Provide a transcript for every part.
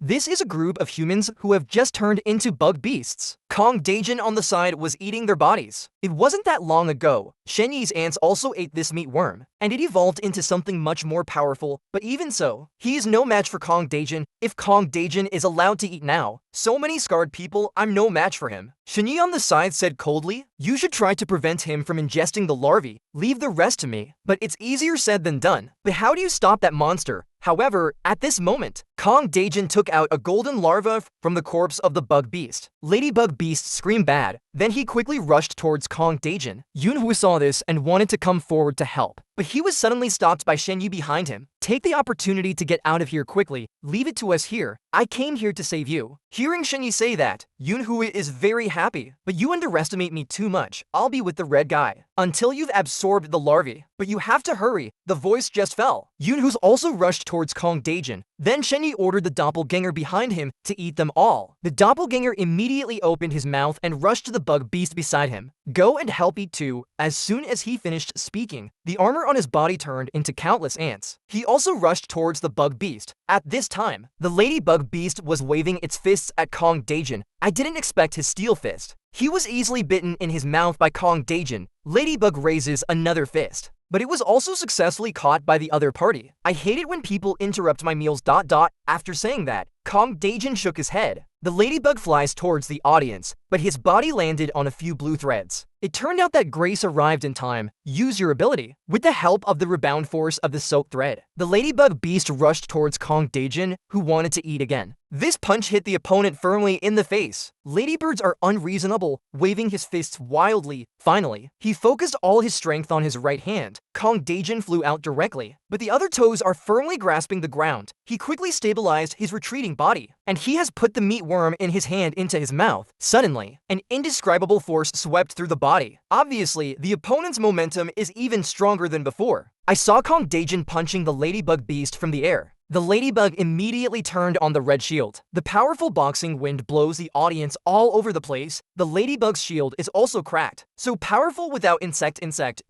This is a group of humans who have just turned into bug beasts. Kong Daejin on the side was eating their bodies. It wasn't that long ago, Shen Yi's ants also ate this meat worm, and it evolved into something much more powerful, but even so, he is no match for Kong Daejin. If Kong Daejin is allowed to eat now, so many scarred people, I'm no match for him. Shen Yi on the side said coldly, "You should try to prevent him from ingesting the larvae, leave the rest to me." But it's easier said than done. But how do you stop that monster? However, at this moment, Kong Daejin took out a golden larva from the corpse of the bug beast. Ladybug Beast screamed bad, then he quickly rushed towards Kong Daejin. Yunhui saw this and wanted to come forward to help, but he was suddenly stopped by Shen Yi behind him. "Take the opportunity to get out of here quickly, leave it to us here. I came here to save you." Hearing Shen Yi say that, Yunhui is very happy. "But you underestimate me too much. I'll be with the red guy until you've absorbed the larvae. But you have to hurry." The voice just fell. Yunhu's also rushed towards Kong Daejin. Then Shen Yi ordered the doppelganger behind him to eat them all. The doppelganger immediately opened his mouth and rushed to the bug beast beside him. "Go and help eat too." As soon as he finished speaking, the armor on his body turned into countless ants. He also rushed towards the bug beast. At this time, the ladybug beast was waving its fists at Kong Daejin. I didn't expect his steel fist. He was easily bitten in his mouth by Kong Daejin. Ladybug raises another fist, but it was also successfully caught by the other party. "I hate it when people interrupt my meals. After saying that, Kong Daejin shook his head. The ladybug flies towards the audience, but his body landed on a few blue threads. It turned out that Grace arrived in time. Use your ability. With the help of the rebound force of the soaked thread, the ladybug beast rushed towards Kong Daejin, who wanted to eat again. This punch hit the opponent firmly in the face. Ladybirds are unreasonable, waving his fists wildly. Finally, he focused all his strength on his right hand. Kong Daejin flew out directly, but the other toes are firmly grasping the ground. He quickly stabilized his retreating body, and he has put the meat worm in his hand into his mouth. Suddenly, an indescribable force swept through the body. Obviously, the opponent's momentum is even stronger than before. I saw Kong Daejin punching the ladybug beast from the air. The ladybug immediately turned on the red shield. The powerful boxing wind blows the audience all over the place. The ladybug's shield is also cracked. So powerful without insect,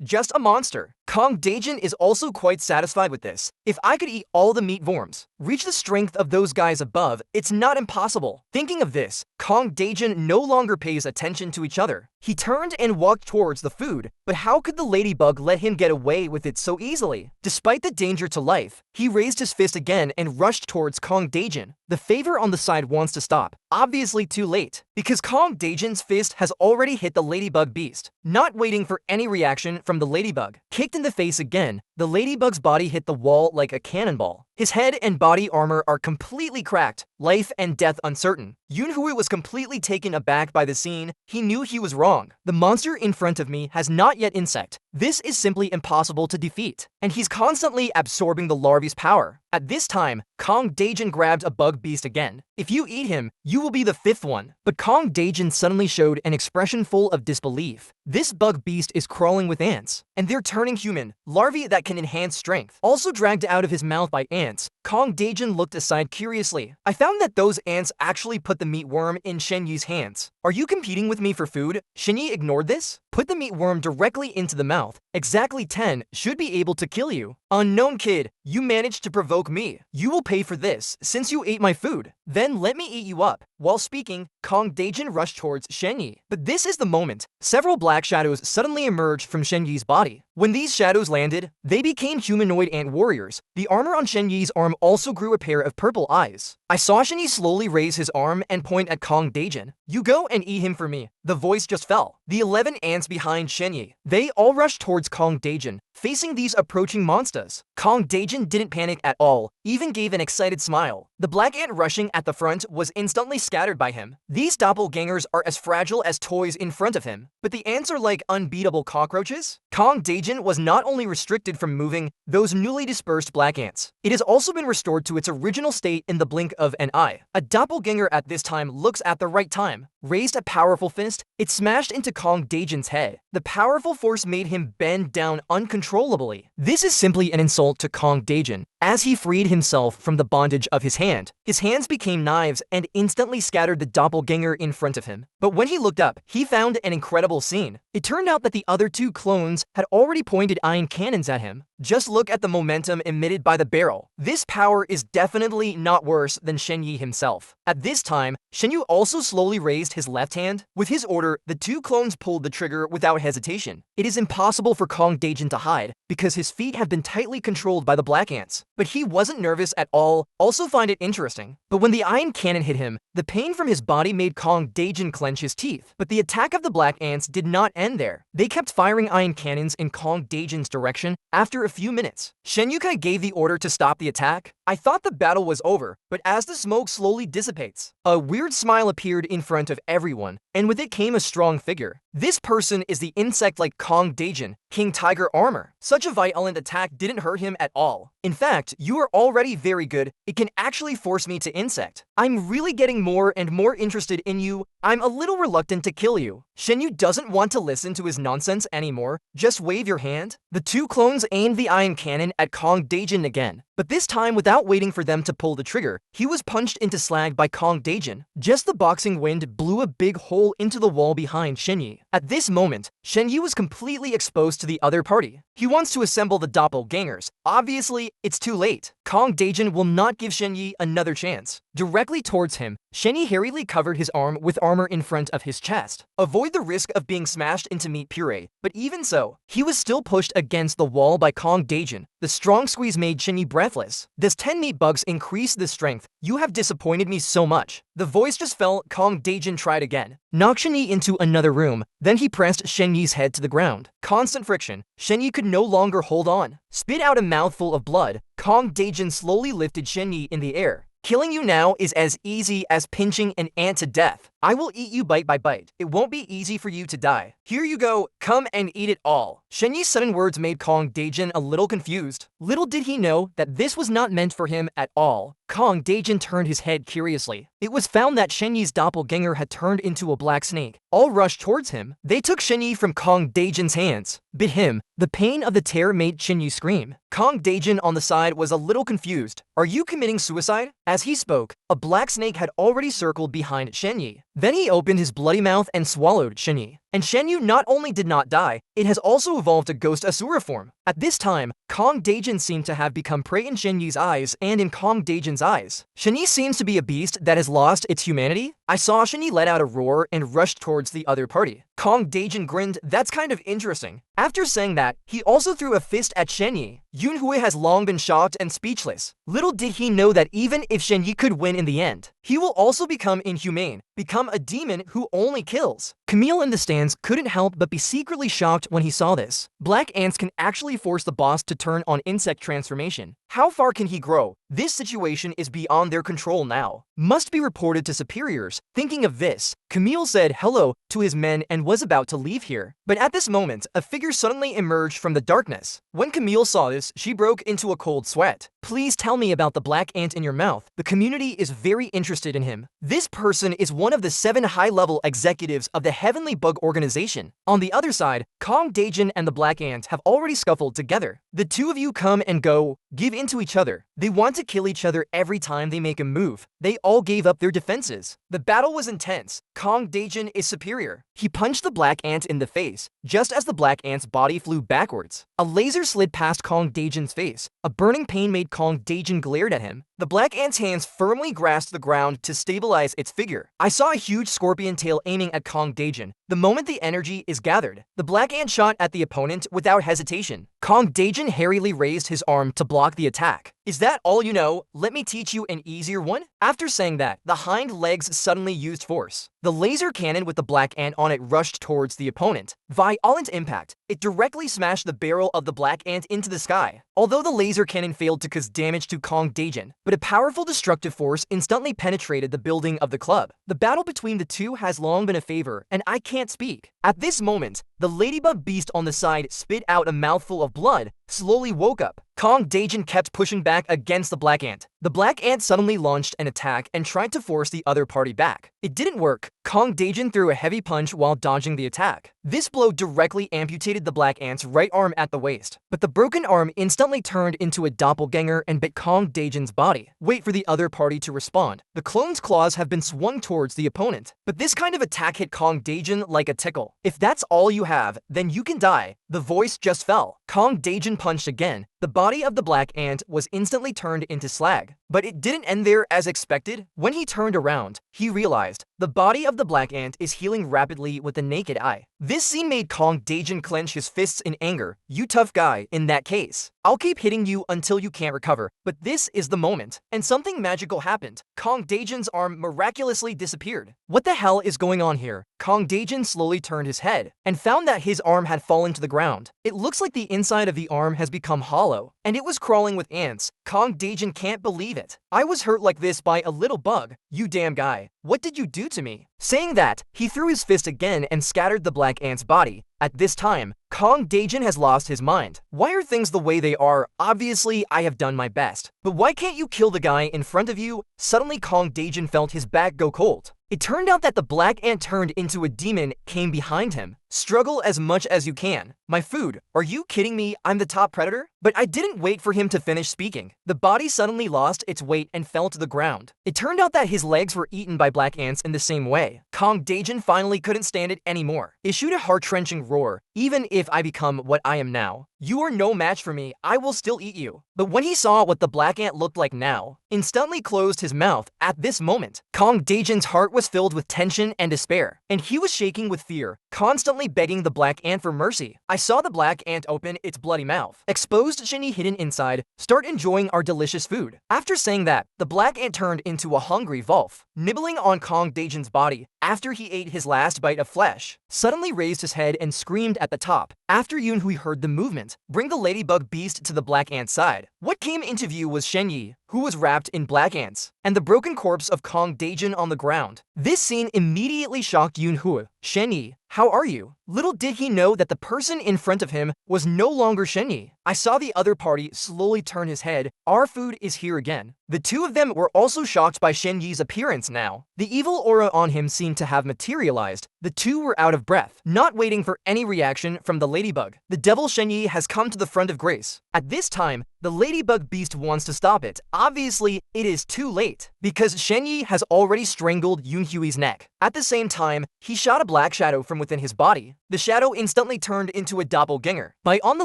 just a monster. Kong Daejin is also quite satisfied with this. "If I could eat all the meat worms, reach the strength of those guys above, it's not impossible." Thinking of this, Kong Daejin no longer pays attention to each other. He turned and walked towards the food, but how could the ladybug let him get away with it so easily? Despite the danger to life, he raised his fist again and rushed towards Kong Daejin. The favor on the side wants to stop. Obviously too late, because Kong Daejin's fist has already hit the ladybug beast. Not waiting for any reaction from the ladybug, kicked in the face again, the ladybug's body hit the wall like a cannonball. His head and body armor are completely cracked, life and death uncertain. Yunhui was completely taken aback by the scene. He knew he was wrong. The monster in front of me has not yet insect. This is simply impossible to defeat, and he's constantly absorbing the larvae's power. At this time, Kong Daejin grabbed a bug beast again. "If you eat him, you will be the fifth one." But Kong Daejin suddenly showed an expression full of disbelief. This bug beast is crawling with ants, and they're turning human. Larvae that can enhance strength. Also dragged out of his mouth by ants, Kong Daejin looked aside curiously. "I found that those ants actually put the meat worm in Shen Yi's hands. Are you competing with me for food?" Shen Yi ignored this. "Put the meat worm directly into the mouth. Exactly 10 should be able to kill you." "Unknown kid, you managed to provoke me. You will pay for this, since you ate my food. Then let me eat you up." While speaking, Kong Daejin rushed towards Shen Yi. But this is the moment. Several black shadows suddenly emerged from Shen Yi's body. When these shadows landed, they became humanoid ant warriors. The armor on Shen Yi's arm also grew a pair of purple eyes. I saw Shen Yi slowly raise his arm and point at Kong Daejin. "You go and eat him for me." The voice just fell. The 11 ants behind Shen Yi, they all rushed towards Kong Daejin, facing these approaching monsters. Kong Daejin didn't panic at all, even gave an excited smile. The black ant rushing at the front was instantly scattered by him. These doppelgangers are as fragile as toys in front of him, but the ants are like unbeatable cockroaches. Kong Daejin was not only restricted from moving those newly dispersed black ants, it has also been restored to its original state in the blink of an eye. A doppelganger at this time looks at the right time, raised a powerful fist, it smashed into Kong Daejin's head. The powerful force made him bend down uncontrollably. This is simply an insult to Kong Daejin. As he freed himself from the bondage of his hand, his hands became knives and instantly scattered the doppelganger in front of him. But when he looked up, he found an incredible scene. It turned out that the other two clones had already pointed iron cannons at him. Just look at the momentum emitted by the barrel. This power is definitely not worse than Shen Yi himself. At this time, Shen Yu also slowly raised his left hand. With his order, the two clones pulled the trigger without hesitation. It is impossible for Kong Daejin to hide, because his feet have been tightly controlled by the black ants. But he wasn't nervous at all, also find it interesting. But when the iron cannon hit him, the pain from his body made Kong Daejin clench his teeth. But the attack of the black ants did not end there. They kept firing iron cannons in Kong Daejin's direction. After a few minutes, Shen Yu gave the order to stop the attack. I thought the battle was over, but as the smoke slowly dissipates, a weird smile appeared in front of everyone, and with it came a strong figure. This person is the insect-like Kong Daejin, King Tiger Armor. Such a violent attack didn't hurt him at all. In fact, you are already very good. It can actually force me to insect. I'm really getting more and more interested in you. I'm a little reluctant to kill you. Shen Yu doesn't want to listen to his nonsense anymore. Just wave your hand. The two clones aimed the iron cannon at Kong Daejin again. But this time, without waiting for them to pull the trigger, he was punched into slag by Kong Daejin. Just the boxing wind blew a big hole into the wall behind Shen Yi. At this moment, Shen Yi was completely exposed to the other party. He wants to assemble the doppelgangers. Obviously, it's too late. Kong Daejin will not give Shen Yi another chance. Directly towards him, Shen Yi hurriedly covered his arm with armor in front of his chest. Avoid the risk of being smashed into meat puree, but even so, he was still pushed against the wall by Kong Daejin. The strong squeeze made Shen Yi breathless. Does 10 meat bugs increase the strength? You have disappointed me so much. The voice just fell. Kong Daejin tried again. Knocked Shen Yi into another room. Then he pressed Shen Yi's head to the ground. Constant friction. Shen Yi could no longer hold on. Spit out a mouthful of blood. Kong Daejin slowly lifted Shen Yi in the air. Killing you now is as easy as pinching an ant to death. I will eat you bite by bite. It won't be easy for you to die. Here you go, come and eat it all. Shen Yi's sudden words made Kong Daejin a little confused. Little did he know that this was not meant for him at all. Kong Daejin turned his head curiously. It was found that Shen Yi's doppelganger had turned into a black snake. All rushed towards him. They took Shen Yi from Kong Daejin's hands, bit him. The pain of the tear made Shen Yi scream. Kong Daejin on the side was a little confused. Are you committing suicide? As he spoke, a black snake had already circled behind Shen Yi. Then he opened his bloody mouth and swallowed Shen Yi. And Shen Yu not only did not die, it has also evolved to Ghost Asura form. At this time, Kong Daejin seemed to have become prey in Shen Yi's eyes and in Kong Daejin's eyes. Shen Yi seems to be a beast that has lost its humanity. I saw Shen Yi let out a roar and rushed towards the other party. Kong Daejin grinned. That's kind of interesting. After saying that, he also threw a fist at Shen Yi. Yunhui has long been shocked and speechless. Little did he know that even if Shen Yi could win in the end, he will also become inhumane, become a demon who only kills. Camille in the stands couldn't help but be secretly shocked when he saw this. Black ants can actually force the boss to turn on insect transformation. How far can he grow? This situation is beyond their control now. Must be reported to superiors. Thinking of this, Camille said hello to his men and was about to leave here. But at this moment, a figure suddenly emerged from the darkness. When Camille saw this, she broke into a cold sweat. Please tell me about the black ant in your mouth. The community is very interested in him. This person is one of the 7 high-level executives of the Heavenly Bug Organization. On the other side, Kong Daejin and the black ant have already scuffled together. The two of you come and go, give in to each other. They want to kill each other every time they make a move. They all gave up their defenses. The battle was intense. Kong Daejin is superior. He punched the black ant in the face, just as the black ant's body flew backwards. A laser slid past Kong Daejin's face. A burning pain made Kong Daejin glared at him. The black ant's hands firmly grasped the ground to stabilize its figure. I saw a huge scorpion tail aiming at Kong Daejin. The moment the energy is gathered, the black ant shot at the opponent without hesitation. Kong Daejin hurriedly raised his arm to block the attack. Is that all you know? Let me teach you an easier one. After saying that, the hind legs suddenly used force. The laser cannon with the black ant on it rushed towards the opponent. Violent impact. It directly smashed the barrel of the black ant into the sky. Although the laser cannon failed to cause damage to Kong Daejin, but a powerful destructive force instantly penetrated the building of the club. The battle between the two has long been a favor, and I can't speak. At this moment, the ladybug beast on the side spit out a mouthful of blood, slowly woke up. Kong Daejin kept pushing back against the black ant. The black ant suddenly launched an attack and tried to force the other party back. It didn't work. Kong Daejin threw a heavy punch while dodging the attack. This blow directly amputated the black ant's right arm at the waist, but the broken arm instantly turned into a doppelganger and bit Kong Daejin's body. Wait for the other party to respond. The clone's claws have been swung towards the opponent, but this kind of attack hit Kong Daejin like a tickle. If that's all you have, then you can die. The voice just fell. Kong Daejin punched again. The body of the black ant was instantly turned into slag. But it didn't end there as expected. When he turned around, he realized the body of the black ant is healing rapidly with the naked eye. This scene made Kong Daejin clench his fists in anger. You tough guy, in that case. I'll keep hitting you until you can't recover. But this is the moment. And something magical happened. Kong Daejin's arm miraculously disappeared. What the hell is going on here? Kong Daejin slowly turned his head and found that his arm had fallen to the ground. It looks like the inside of the arm has become hollow, and it was crawling with ants. Kong Daejin can't believe it. I was hurt like this by a little bug. You damn guy. What did you do to me? Saying that, he threw his fist again and scattered the black ant's body. At this time, Kong Daejin has lost his mind. Why are things the way they are? Obviously, I have done my best. But why can't you kill the guy in front of you? Suddenly, Kong Daejin felt his back go cold. It turned out that the black ant turned into a demon came behind him. Struggle as much as you can. My food. Are you kidding me? I'm the top predator? But I didn't wait for him to finish speaking. The body suddenly lost its weight and fell to the ground. It turned out that his legs were eaten by black ants in the same way. Kong Daejin finally couldn't stand it anymore. Issued a heart-wrenching roar. Even if I become what I am now, you are no match for me. I will still eat you. But when he saw what the black ant looked like now, instantly closed his mouth. At this moment, Kong Daejin's heart was filled with tension and despair, and he was shaking with fear, constantly begging the black ant for mercy. I saw the black ant open its bloody mouth, exposed Shen hidden inside, start enjoying our delicious food. After saying that, the black ant turned into a hungry wolf, nibbling on Kong Daejin's body after he ate his last bite of flesh. Suddenly raised his head and screamed at the top. After Yunhui heard the movement, bring the ladybug beast to the black ant's side. What came into view was Shen Yi, who was wrapped in black ants, and the broken corpse of Kong Daejin on the ground. This scene immediately shocked Yunhui. Shen Yi, how are you? Little did he know that the person in front of him was no longer Shen Yi. I saw the other party slowly turn his head. Our food is here again. The two of them were also shocked by Shen Yi's appearance now. The evil aura on him seemed to have materialized. The two were out of breath, not waiting for any reaction from the ladybug. The devil Shen Yi has come to the front of Grace. At this time, the ladybug beast wants to stop it. Obviously, it is too late, because Shen Yi has already strangled Yunhui's neck. At the same time, he shot a black shadow from within his body. The shadow instantly turned into a doppelganger. By on the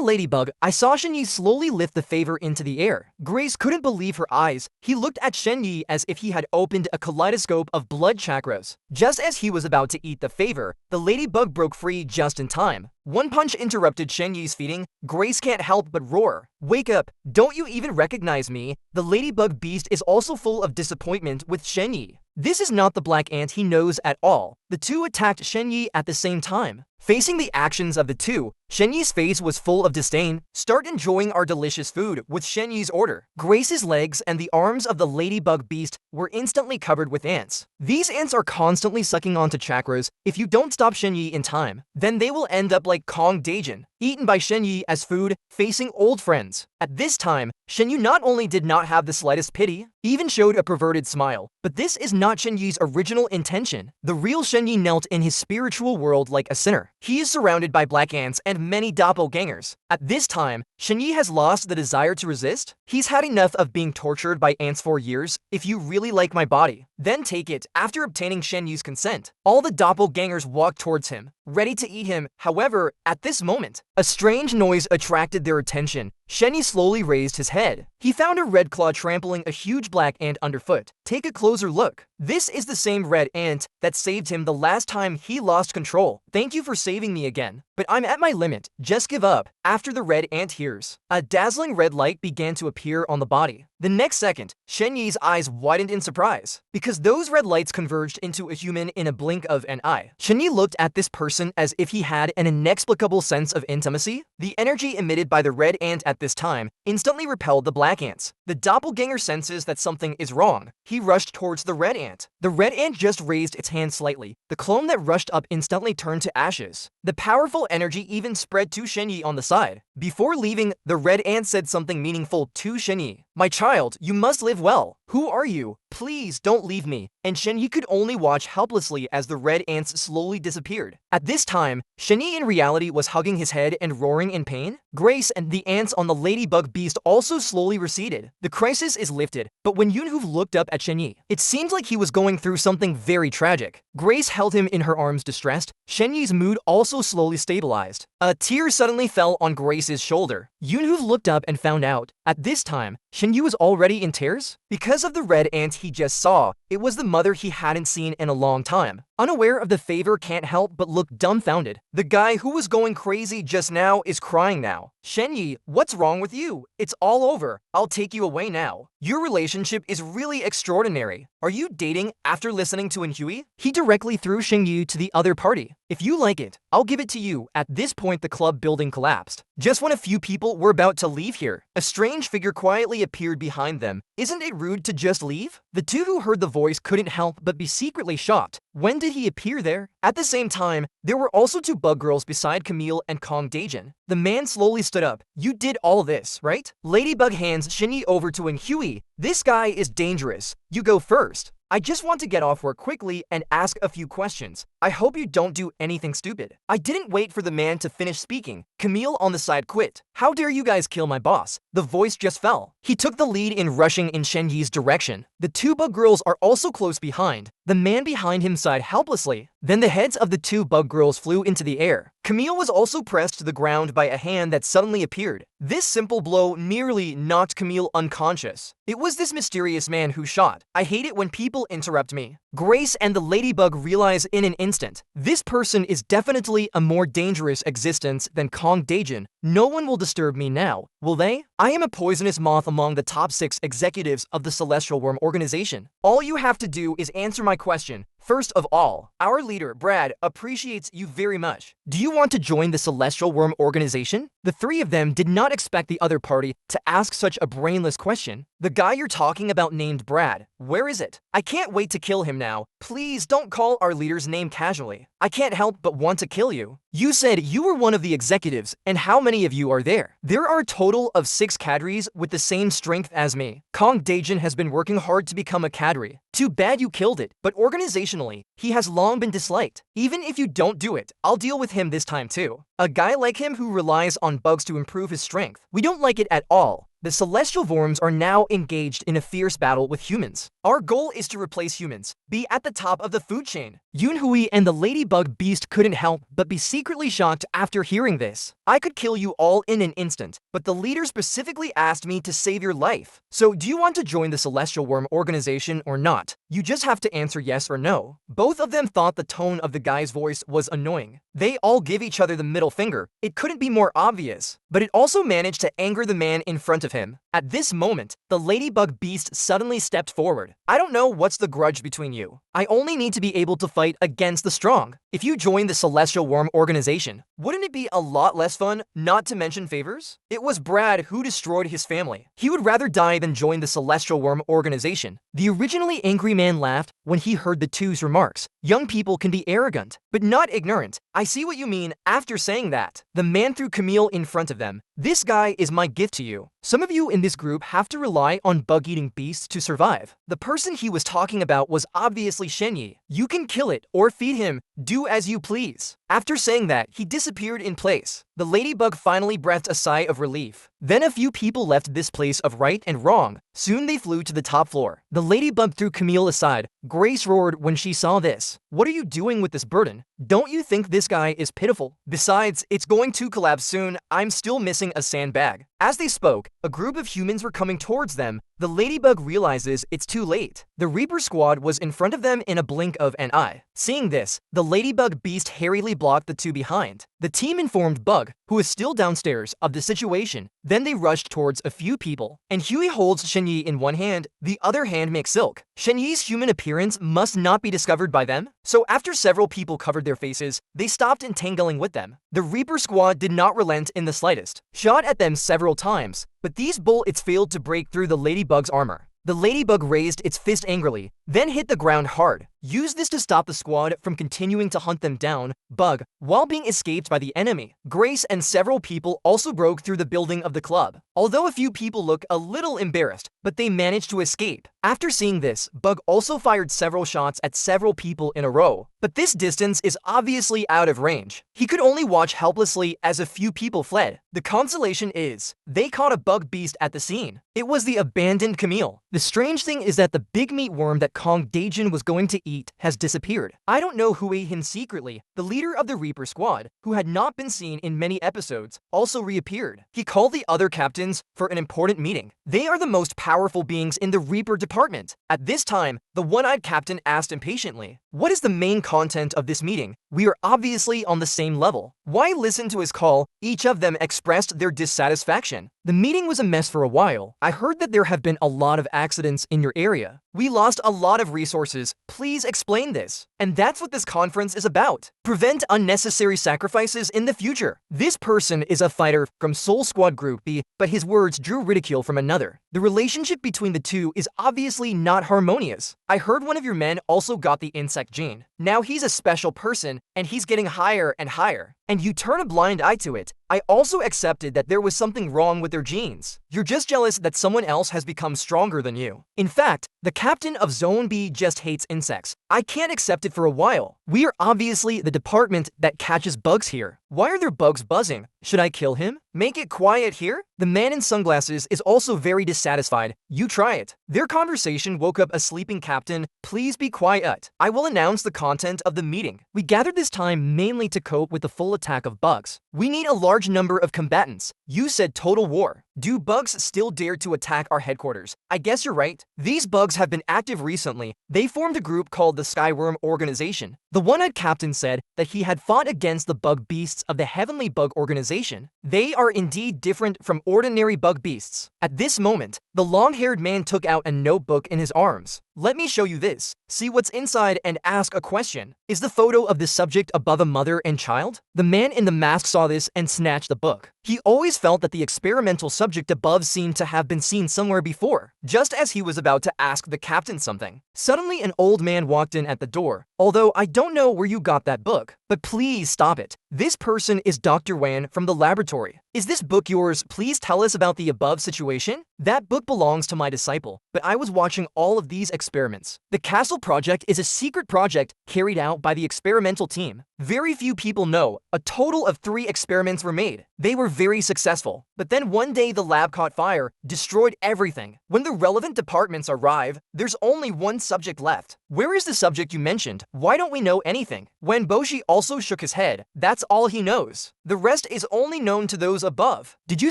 ladybug, I saw Shen Yi slowly lift the favor into the air. Grace couldn't believe her eyes. He looked at Shen Yi as if he had opened a kaleidoscope of blood chakras. Just as he was about to eat the favor, the ladybug broke free just in time. One punch interrupted Shen Yi's feeding. Grace can't help but roar. Wake up! Don't you even recognize me? The ladybug beast is also full of disappointment with Shen Yi. This is not the black ant he knows at all. The two attacked Shen Yi at the same time. Facing the actions of the two, Shen Yi's face was full of disdain. Start enjoying our delicious food with Shen Yi's order. Grace's legs and the arms of the ladybug beast were instantly covered with ants. These ants are constantly sucking onto chakras. If you don't stop Shen Yi in time, then they will end up like Kong Daejin, eaten by Shen Yi as food, facing old friends. At this time, Shen Yi not only did not have the slightest pity, even showed a perverted smile. But this is not Shen Yi's original intention. The real Shen Yi knelt in his spiritual world like a sinner. He is surrounded by black ants and many doppelgangers. At this time, Shen Yi has lost the desire to resist. He's had enough of being tortured by ants for years. If you really like my body, then take it. After obtaining Shen Yi's consent, all the doppelgangers walked towards him, ready to eat him. However, at this moment, a strange noise attracted their attention. Shen Yi slowly raised his head. He found a red claw trampling a huge black ant underfoot. Take a closer look. This is the same red ant that saved him the last time he lost control. Thank you for saving me again, but I'm at my limit. Just give up. After the red ant hears, a dazzling red light began to appear on the body. The next second, Shen Yi's eyes widened in surprise, because those red lights converged into a human in a blink of an eye. Shen Yi looked at this person as if he had an inexplicable sense of intimacy. The energy emitted by the red ant at this time instantly repelled the black ants. The doppelganger senses that something is wrong. He rushed towards the red ant. The red ant just raised its hand slightly. The clone that rushed up instantly turned to ashes. The powerful energy even spread to Shen Yi on the side. Before leaving, the red ant said something meaningful to Shen Yi. My child, you must live well. Who are you? Please don't leave me. And Shenyi could only watch helplessly as the red ants slowly disappeared. At this time, Shenyi in reality was hugging his head and roaring in pain. Grace and the ants on the ladybug beast also slowly receded. The crisis is lifted, but when Yunhu looked up at Shenyi, it seemed like he was going through something very tragic. Grace held him in her arms distressed. Shenyi's mood also slowly stabilized. A tear suddenly fell on Grace's shoulder. Yunhu looked up and found out. At this time, Shenyi was already in tears. Because of the red ant he just saw, it was the mother he hadn't seen in a long time. Unaware of the favor can't help but look dumbfounded. The guy who was going crazy just now is crying now. Shenyi, what's wrong with you? It's all over. I'll take you away now. Your relationship is really extraordinary. Are you dating after listening to Inhui? He directly threw Shenyi to the other party. If you like it, I'll give it to you. At this point, the club building collapsed. Just when a few people were about to leave here, a strange figure quietly appeared behind them. Isn't it rude to just leave? The two who heard the voice couldn't help but be secretly shocked. When did he appear there? At the same time, there were also two bug girls beside Camille and Kong Daejin. The man slowly stood up. You did all this, right? Ladybug hands Shenyi over to Inhui. This guy is dangerous. You go first. I just want to get off work quickly and ask a few questions. I hope you don't do anything stupid. I didn't wait for the man to finish speaking. Camille on the side quit. How dare you guys kill my boss? The voice just fell. He took the lead in rushing in Shenyi's direction. The two bug girls are also close behind. The man behind him sighed helplessly. Then the heads of the two bug girls flew into the air. Camille was also pressed to the ground by a hand that suddenly appeared. This simple blow nearly knocked Camille unconscious. It was this mysterious man who shot. I hate it when people interrupt me. Grace and the ladybug realize in an instant, this person is definitely a more dangerous existence than Kong Daejin. No one will disturb me now, will they? I am a poisonous moth among the top 6 executives of the Celestial Worm Organization. All you have to do is answer my question. First of all, our leader, Brad, appreciates you very much. Do you want to join the Celestial Worm Organization? The three of them did not expect the other party to ask such a brainless question. The guy you're talking about named Brad. Where is it? I can't wait to kill him now. Please don't call our leader's name casually. I can't help but want to kill you. You said you were one of the executives, and how many of you are there? There are a total of 6 cadres with the same strength as me. Kong Daejin has been working hard to become a cadre. Too bad you killed it, but organizationally, he has long been disliked. Even if you don't do it, I'll deal with him this time too. A guy like him who relies on bugs to improve his strength. We don't like it at all. The Celestial Worms are now engaged in a fierce battle with humans. Our goal is to replace humans, be at the top of the food chain. Yunhui and the ladybug beast couldn't help but be secretly shocked after hearing this. I could kill you all in an instant, but the leader specifically asked me to save your life. So do you want to join the Celestial Worm Organization or not? You just have to answer yes or no. Both of them thought the tone of the guy's voice was annoying. They all give each other the middle finger. It couldn't be more obvious, but it also managed to anger the man in front of him. At this moment, the ladybug beast suddenly stepped forward. I don't know what's the grudge between you. I only need to be able to fight against the strong. If you join the Celestial Worm Organization, wouldn't it be a lot less fun, not to mention favors? It was Brad who destroyed his family. He would rather die than join the Celestial Worm Organization. The originally angry man laughed when he heard the two's remarks. Young people can be arrogant, but not ignorant. I see what you mean. After saying that, the man threw Camille in front of them. This guy is my gift to you. Some of you in this group have to rely on bug-eating beasts to survive. The person he was talking about was obviously Shenyi. You can kill it or feed him. Do as you please. After saying that, he disappeared in place. The ladybug finally breathed a sigh of relief. Then a few people left this place of right and wrong. Soon they flew to the top floor. The ladybug threw Camille aside. Grace roared when she saw this. What are you doing with this burden? Don't you think this guy is pitiful? Besides, it's going to collapse soon. I'm still missing a sandbag. As they spoke, a group of humans were coming towards them. The ladybug realizes it's too late. The Reaper squad was in front of them in a blink of an eye. Seeing this, the ladybug beast hurriedly blocked the two behind. The team informed Bug, who is still downstairs, of the situation. Then they rushed towards a few people, and Huey holds Shenyi in one hand, the other hand makes silk. Shenyi's human appearance must not be discovered by them, so after several people covered their faces, they stopped entangling with them. The Reaper squad did not relent in the slightest, shot at them several times, but these bullets failed to break through the ladybug's armor. The ladybug raised its fist angrily. then hit the ground hard. Use this to stop the squad from continuing to hunt them down. Bug, while being escaped by the enemy, Grace and several people also broke through the building of the club. Although a few people look a little embarrassed, but they managed to escape. After seeing this, Bug also fired several shots at several people in a row, but this distance is obviously out of range. He could only watch helplessly as a few people fled. The consolation is, they caught a bug beast at the scene. It was the abandoned Camille. The strange thing is that the big meat worm that Kong Daejin was going to eat has disappeared. I don't know who ate him secretly. The leader of the Reaper squad, who had not been seen in many episodes, also reappeared. He called the other captains for an important meeting. They are the most powerful beings in the Reaper department. At this time, the one-eyed captain asked impatiently, "What is the main content of this meeting? We are obviously on the same level." Why listen to his call? Each of them expressed their dissatisfaction. The meeting was a mess for a while. I heard that there have been a lot of accidents in your area. We lost a lot of resources. Please explain this. And that's what this conference is about. Prevent unnecessary sacrifices in the future. This person is a fighter from Soul Squad Group B, but his words drew ridicule from another. The relationship between the two is obviously not harmonious. I heard one of your men also got the insect gene. Now he's a special person, and he's getting higher and higher. And you turn a blind eye to it. I also accepted that there was something wrong with their genes. You're just jealous that someone else has become stronger than you. In fact, the captain of Zone B just hates insects. I can't accept it for a while. We are obviously the department that catches bugs here. Why are there bugs buzzing? Should I kill him? Make it quiet here? The man in sunglasses is also very dissatisfied. You try it. Their conversation woke up a sleeping captain. Please be quiet. I will announce the content of the meeting. We gathered this time mainly to cope with the full attack of bugs. We need a large number of combatants. You said total war. Do bugs still dare to attack our headquarters? I guess you're right. These bugs have been active recently. They formed a group called the Skyworm Organization. The one-eyed captain said that he had fought against the bug beasts of the Heavenly Bug Organization. They are indeed different from ordinary bug beasts. At this moment, the long-haired man took out a notebook in his arms. Let me show you this. See what's inside and ask a question. Is the photo of the subject above a mother and child? The man in the mask saw this and snatched the book. He always felt that the experimental subject above seemed to have been seen somewhere before, just as he was about to ask the captain something. Suddenly, an old man walked in at the door. Although I don't know where you got that book, but please stop it. This person is Dr. Wan from the laboratory. Is this book yours? Please tell us about the above situation. That book belongs to my disciple, but I was watching all of these experiments. The Castle Project is a secret project carried out by the experimental team. Very few people know. A total of 3 experiments were made. They were very successful. But then one day the lab caught fire, destroyed everything. When the relevant departments arrive, there's only one subject left. Where is the subject you mentioned? Why don't we know anything? When Boshi also shook his head, that's all he knows. The rest is only known to those above. Did you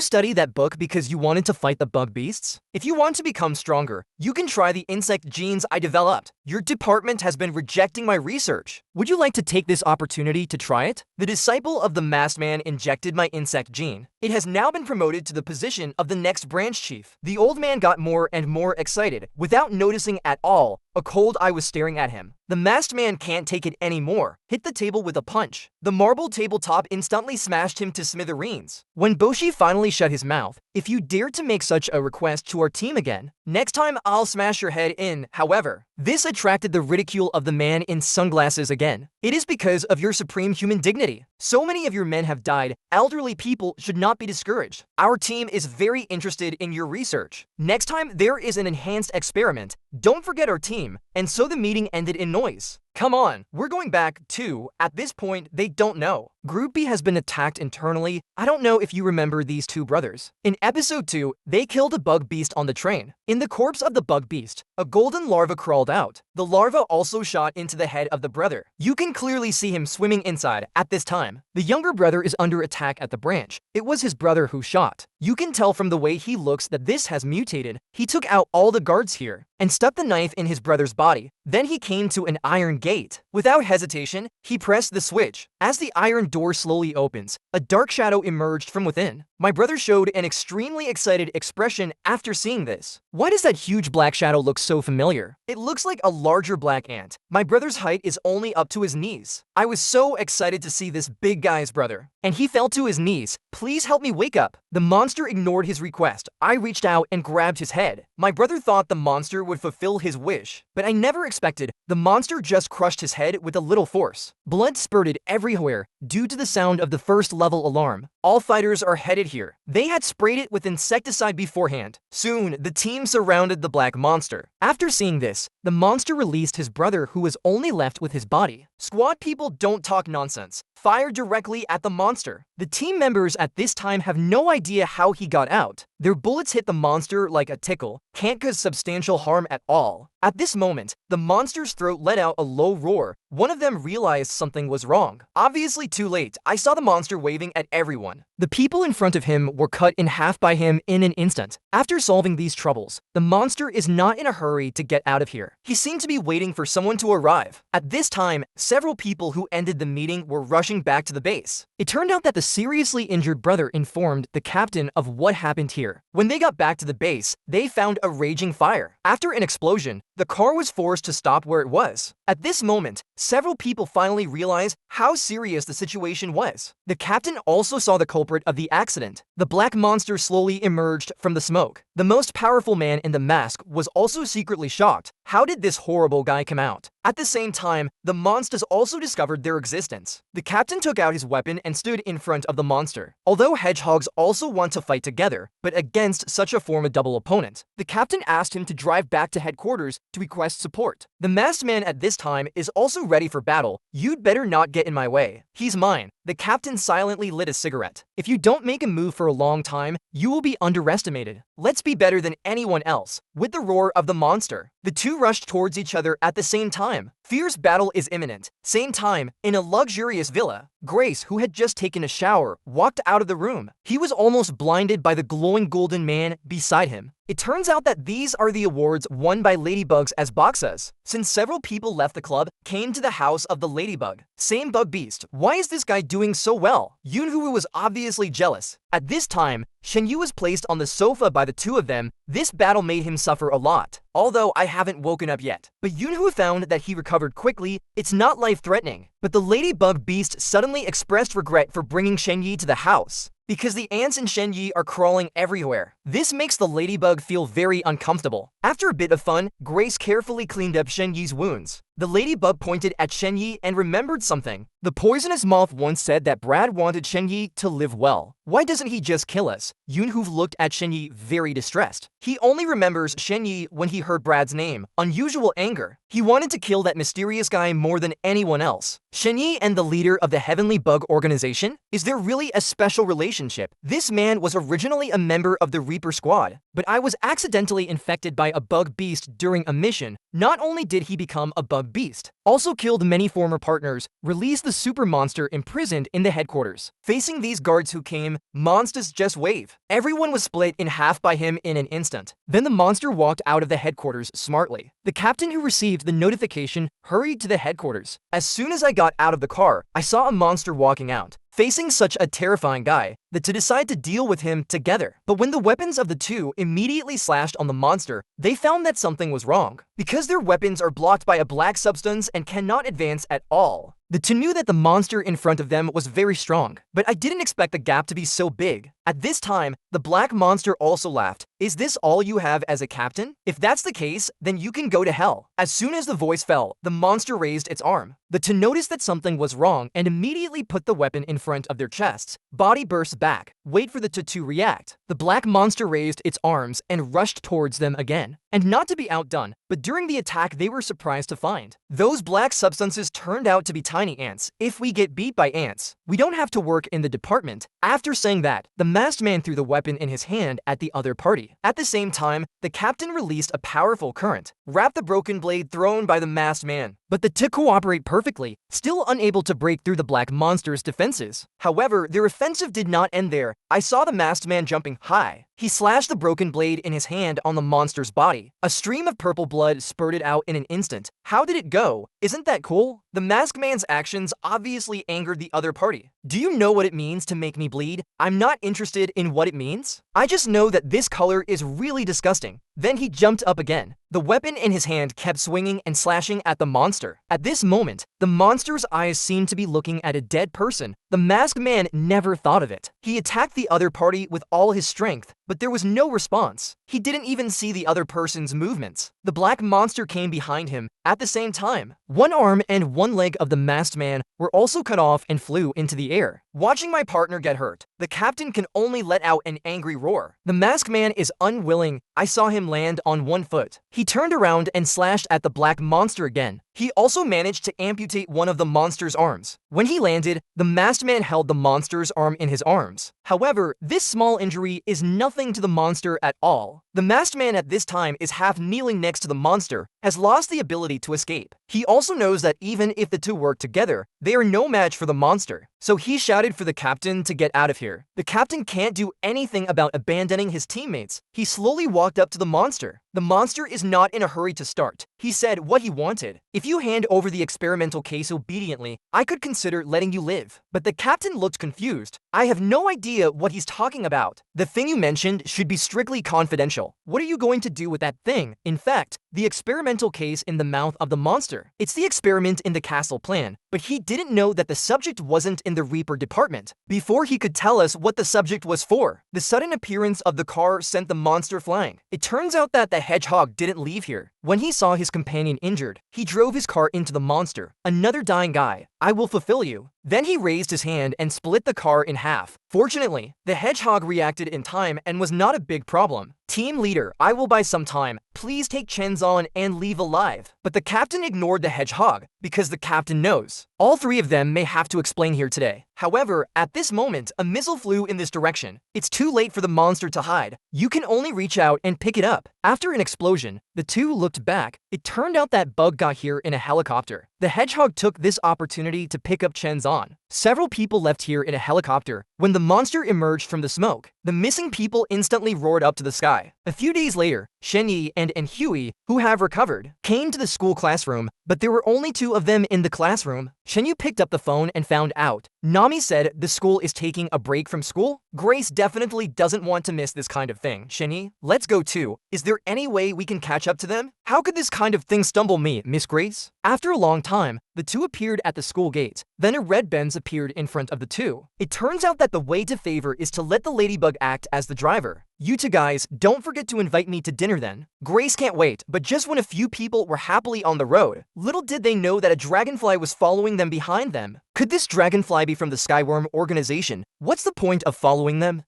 study that book because you wanted to fight the bug beasts? If you want to become stronger, you can try the insect genes I developed. Your department has been rejecting my research. Would you like to take this opportunity to try it? The disciple of the masked man injected my insect gene. It has now been promoted to the position of the next branch chief. The old man got more and more excited, without noticing at all a cold eye was staring at him. The masked man can't take it anymore. Hit the table with a punch. The marble tabletop instantly smashed him to smithereens. When Boshi finally shut his mouth, if you dare to make such a request to our team again, next time I'll smash your head in. However, this attracted the ridicule of the man in sunglasses again. It is because of your supreme human dignity. So many of your men have died. Elderly people should not be discouraged. Our team is very interested in your research. Next time there is an enhanced experiment, don't forget our team. And so the meeting ended in noise. Come on, we're going back too. At this point, they don't know. Group B has been attacked internally. I don't know if you remember these two brothers. In episode 2, they killed a bug beast on the train. In the corpse of the bug beast, a golden larva crawled out. The larva also shot into the head of the brother. You can clearly see him swimming inside at this time. The younger brother is under attack at the branch. It was his brother who shot. You can tell from the way he looks that this has mutated. He took out all the guards here and stuck the knife in his brother's body. Then he came to an iron gate. Without hesitation, he pressed the switch. As the iron door slowly opens, a dark shadow emerged from within. My brother showed an extremely excited expression after seeing this. Why does that huge black shadow look so familiar? It looks like a larger black ant. My brother's height is only up to his knees. I was so excited to see this big guy's brother. And he fell to his knees. Please help me wake up. The monster ignored his request. I reached out and grabbed his head. My brother thought the monster would fulfill his wish, but I never expected the monster just crushed his head with a little force. Blood spurted everywhere due to the sound of the first level alarm. All fighters are headed here. They had sprayed it with insecticide beforehand. Soon, the team surrounded the black monster. After seeing this, the monster released his brother who was only left with his body. Squad people don't talk nonsense. Fire directly at the monster. The team members at this time have no idea how he got out. Their bullets hit the monster like a tickle, can't cause substantial harm at all. At this moment, the monster's throat let out a low roar. One of them realized something was wrong. Obviously too late, I saw the monster waving at everyone. The people in front of him were cut in half by him in an instant. After solving these troubles, the monster is not in a hurry to get out of here. He seemed to be waiting for someone to arrive. At this time, several people who ended the meeting were rushing back to the base. It turned out that the seriously injured brother informed the captain of what happened here. When they got back to the base, they found a raging fire. After an explosion, the car was forced to stop where it was. At this moment, several people finally realized how serious the situation was. The captain also saw the culprit of the accident. The black monster slowly emerged from the smoke. The most powerful man in the mask was also secretly shocked. How did this horrible guy come out? At the same time, the monsters also discovered their existence. The captain took out his weapon and stood in front of the monster. Although hedgehogs also want to fight together, but against such a formidable opponent, the captain asked him to drive back to headquarters to request support. The masked man at this time is also ready for battle. You'd better not get in my way. He's mine. The captain silently lit a cigarette. If you don't make a move for a long time, you will be underestimated. Let's be better than anyone else. With the roar of the monster, the two rushed towards each other at the same time. Fierce battle is imminent. Same time, in a luxurious villa, Grace, who had just taken a shower, walked out of the room. He was almost blinded by the glowing golden man beside him. It turns out that these are the awards won by Ladybugs as boxes. Since several people left the club, came to the house of the Ladybug. Same bug beast. Why is this guy doing so well? Yunhu was obviously jealous. At this time, Shen was placed on the sofa by the two of them. This battle made him suffer a lot. Although I haven't woken up yet. But Yunhu found that he recovered quickly. It's not life-threatening. But the Ladybug beast suddenly expressed regret for bringing Shen to the house, because the ants in Shen are crawling everywhere. This makes the ladybug feel very uncomfortable. After a bit of fun, Grace carefully cleaned up Shen wounds. The ladybug pointed at Shen and remembered something. The poisonous moth once said that Brad wanted Shen to live well. Why doesn't he just kill us? Yunhu looked at Shen very distressed. He only remembers Shen when he heard Brad's name. Unusual anger. He wanted to kill that mysterious guy more than anyone else. Shen and the leader of the Heavenly Bug Organization? Is there really a special relationship? This man was originally a member of the Reaper Squad, but I was accidentally infected by a bug beast during a mission. Not only did he become a bug beast, also killed many former partners, released the super monster imprisoned in the headquarters. Facing these guards who came, monsters just wave. Everyone was split in half by him in an instant. Then the monster walked out of the headquarters smartly. The captain who received the notification hurried to the headquarters. As soon as I got out of the car, I saw a monster walking out. Facing such a terrifying guy, that to decide to deal with him together. But when the weapons of the two immediately slashed on the monster, they found that something was wrong. Because their weapons are blocked by a black substance and cannot advance at all. The two knew that the monster in front of them was very strong, but I didn't expect the gap to be so big. At this time, the black monster also laughed. Is this all you have as a captain? If that's the case, then you can go to hell. As soon as the voice fell, the monster raised its arm. The two noticed that something was wrong and immediately put the weapon in front of their chests. Body burst back. Wait for the two to react. The black monster raised its arms and rushed towards them again. And not to be outdone, but during the attack they were surprised to find those black substances turned out to be tiny ants. If we get beat by ants, we don't have to work in the department. After saying that, the masked man threw the weapon in his hand at the other party. At the same time, the captain released a powerful current, wrapped the broken blade thrown by the masked man. But the two cooperate perfectly. still unable to break through the black monster's defenses. However, their offensive did not end there. I saw the masked man jumping high. He slashed the broken blade in his hand on the monster's body. A stream of purple blood spurted out in an instant. How did it go? Isn't that cool? The masked man's actions obviously angered the other party. Do you know what it means to make me bleed? I'm not interested in what it means. I just know that this color is really disgusting. Then he jumped up again. The weapon in his hand kept swinging and slashing at the monster. At this moment, the monster's eyes seemed to be looking at a dead person. The masked man never thought of it. He attacked the other party with all his strength, but there was no response. He didn't even see the other person's movements. The black monster came behind him at the same time. One arm and one leg of the masked man were also cut off and flew into the air. Watching my partner get hurt, the captain can only let out an angry roar. The masked man is unwilling. I saw him land on one foot. He turned around and slashed at the black monster again. He also managed to amputate one of the monster's arms. When he landed, the masked man held the monster's arm in his arms. However, this small injury is nothing to the monster at all. The masked man at this time is half kneeling next to the monster, has lost the ability to escape. He also knows that even if the two work together, they are no match for the monster. So he shouted for the captain to get out of here. The captain can't do anything about abandoning his teammates. He slowly walked up to the monster. The monster is not in a hurry to start. He said what he wanted. If you hand over the experimental case obediently, I could consider letting you live. But the captain looked confused. I have no idea what he's talking about. The thing you mentioned should be strictly confidential. What are you going to do with that thing? In fact, the experimental case in the mouth of the monster. It's the experiment in the castle plan, but he didn't know that the subject wasn't in the Reaper department. Before he could tell us what the subject was for, the sudden appearance of the car sent the monster flying. It turns out that the hedgehog didn't leave here. When he saw his companion injured, he drove his car into the monster. Another dying guy. I will fulfill you. Then he raised his hand and split the car in half. Fortunately, the hedgehog reacted in time and was not a big problem. Team leader, I will buy some time. Please take Chen's on and leave alive. But the captain ignored the hedgehog because the captain knows. All three of them may have to explain here today. However, at this moment, a missile flew in this direction. It's too late for the monster to hide. You can only reach out and pick it up. After an explosion, the two looked back. It turned out that Bug got here in a helicopter. The hedgehog took this opportunity to pick up Chen's on. Several people left here in a helicopter. When the monster emerged from the smoke, the missing people instantly roared up to the sky. A few days later, Shen and Hui, who have recovered, came to the school classroom, but there were only two of them in the classroom. Shen picked up the phone and found out. Nami said the school is taking a break from school. Grace definitely doesn't want to miss this kind of thing. Shen, let's go too. Is there any way we can catch up to them? How could this kind of thing stumble me, Miss Grace? After a long time, the two appeared at the school gate. Then a red Benz appeared in front of the two. It turns out that the way to favor is to let the ladybug act as the driver. You two guys, don't forget to invite me to dinner then. Grace can't wait, but just when a few people were happily on the road, little did they know that a dragonfly was following them behind them. Could this dragonfly be from the Skyworm organization? What's the point of following them?